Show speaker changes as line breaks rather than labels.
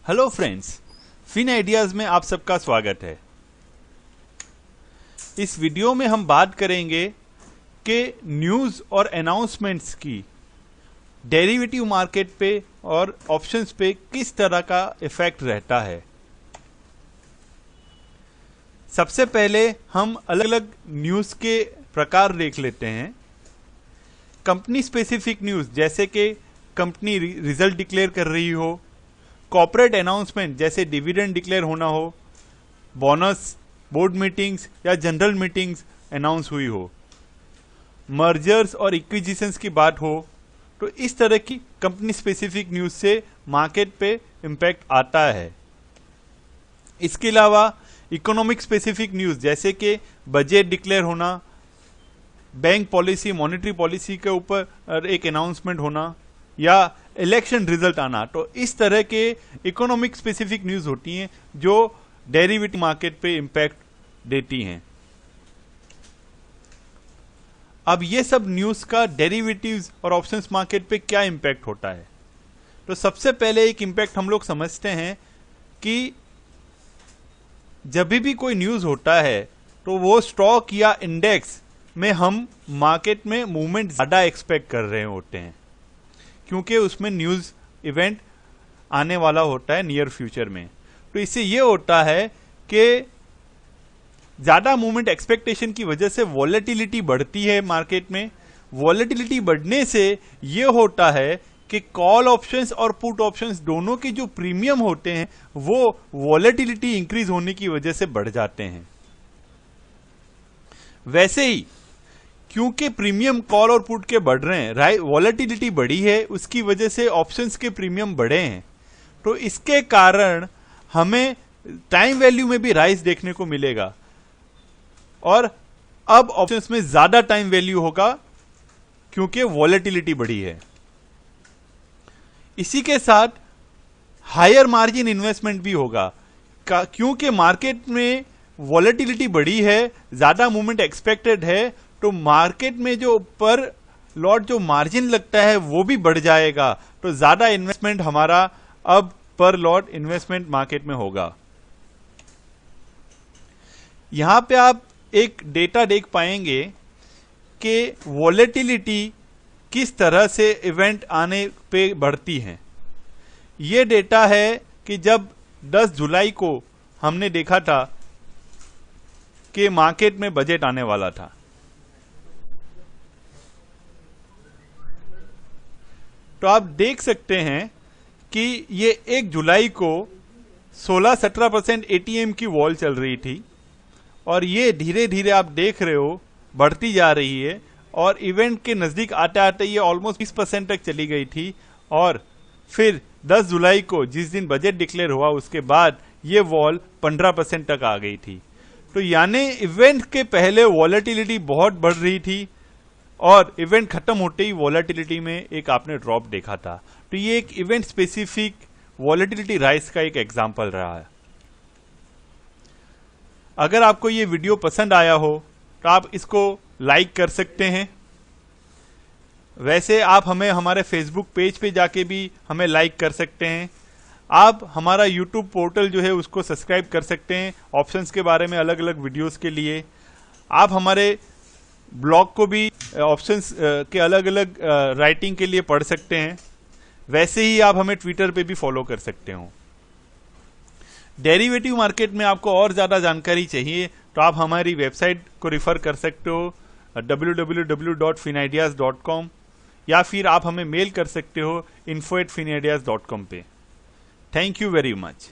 Hello friends, fin ideas में आप सबका स्वागत है। इस वीडियो में हम बात करेंगे कि न्यूज़ और अनाउंसमेंट्स की डेरिवेटिव मार्केट पे और ऑप्शंस पे किस तरह का इफेक्ट रहता है। सबसे पहले हम अलग अलग न्यूज़ के प्रकार देख लेते हैं। कंपनी स्पेसिफिक न्यूज़, जैसे कि कंपनी रिजल्ट डिक्लेयर कर रही हो, कॉर्पोरेट अनाउंसमेंट जैसे डिविडेंड डिक्लेयर होना हो, बोनस, बोर्ड मीटिंग्स या जनरल मीटिंग्स अनाउंस हुई हो, मर्जर्स और इक्विजिशंस की बात हो, तो इस तरह की कंपनी स्पेसिफिक न्यूज़ से मार्केट पे इम्पैक्ट आता है। इसके अलावा इकोनॉमिक स्पेसिफिक न्यूज़ जैसे कि बजट डिक्लेयर होना, बैंक पॉलिसी, मॉनेटरी पॉलिसी के ऊपर एक अनाउंसमेंट होना या इलेक्शन रिजल्ट आना, तो इस तरह के इकोनॉमिक स्पेसिफिक न्यूज़ होती हैं जो डेरिवेटिव मार्केट पे इम्पैक्ट देती हैं। अब ये सब न्यूज़ का डेरिवेटिव्स और ऑप्शंस मार्केट पे क्या इम्पैक्ट होता है, तो सबसे पहले एक इम्पैक्ट हम लोग समझते हैं कि जब भी कोई न्यूज़ होता है तो वो स्टॉक या इंडेक्स में हम मार्केट में मूवमेंट ज़्यादा एक्सपेक्ट कर रहे होते हैं, क्योंकि उसमें न्यूज़ इवेंट आने वाला होता है नियर फ्यूचर में। तो इससे ये होता है कि ज़्यादा मूवमेंट एक्सपेक्टेशन की वजह से वॉलेटिलिटी बढ़ती है मार्केट में। वॉलेटिलिटी बढ़ने से ये होता है कि कॉल ऑप्शंस और पुट ऑप्शंस दोनों के जो प्रीमियम होते हैं वो वॉलेटिलिटी इंक्रीज होने की वजह से बढ़ जाते हैं। वैसे ही क्योंकि प्रीमियम कॉल और पुट के बढ़ रहे हैं, वॉलेटिलिटी बढ़ी है, उसकी वजह से ऑप्शंस के प्रीमियम बढ़े हैं, तो इसके कारण हमें टाइम वैल्यू में भी राइज देखने को मिलेगा और अब ऑप्शंस में ज्यादा टाइम वैल्यू होगा क्योंकि वॉलेटिलिटी बढ़ी है। इसी के साथ हायर मार्जिन इन्वेस्टमेंट भी होगा, क्योंकि मार्केट में वॉलेटिलिटी बढ़ी है, ज्यादा मूवमेंट एक्सपेक्टेड है, तो मार्केट में जो पर लॉट जो मार्जिन लगता है वो भी बढ़ जाएगा, तो ज्यादा इन्वेस्टमेंट हमारा अब पर लॉट इन्वेस्टमेंट मार्केट में होगा। यहां पे आप एक डेटा देख पाएंगे कि वॉलेटिलिटी किस तरह से इवेंट आने पे बढ़ती है। ये डेटा है कि जब 10 जुलाई को हमने देखा था कि मार्केट में बजट आने वाला था, तो आप देख सकते हैं कि ये 1 जुलाई को 16-17% एटीएम की वॉल चल रही थी और ये धीरे धीरे आप देख रहे हो बढ़ती जा रही है और इवेंट के नजदीक आते आते ये ऑलमोस्ट 20% तक चली गई थी और फिर 10 जुलाई को जिस दिन बजट डिक्लेयर हुआ उसके बाद ये वॉल 15% तक आ गई थी। तो यानी इवेंट के पहले वॉलेटिलिटी बहुत बढ़ रही थी और इवेंट खत्म होते ही वॉलेटिलिटी में एक आपने ड्रॉप देखा था। तो ये एक इवेंट स्पेसिफिक वॉलेटिलिटी राइज का एक एग्जांपल रहा है। अगर आपको ये वीडियो पसंद आया हो तो आप इसको लाइक कर सकते हैं। वैसे आप हमें हमारे फेसबुक पेज पे जाके भी हमें लाइक कर सकते हैं। आप हमारा यूट्यूब पोर्टल जो है उसको सब्सक्राइब कर सकते हैं ऑप्शंस के बारे में अलग अलग वीडियोस के लिए। आप हमारे ब्लॉग को भी ऑप्शंस के अलग अलग राइटिंग के लिए पढ़ सकते हैं। वैसे ही आप हमें ट्विटर पे भी फॉलो कर सकते हो। डेरिवेटिव मार्केट में आपको और ज़्यादा जानकारी चाहिए तो आप हमारी वेबसाइट को रिफ़र कर सकते हो www.finideas.com या फिर आप हमें मेल कर सकते हो info@finideas.com पे। Thank you very much.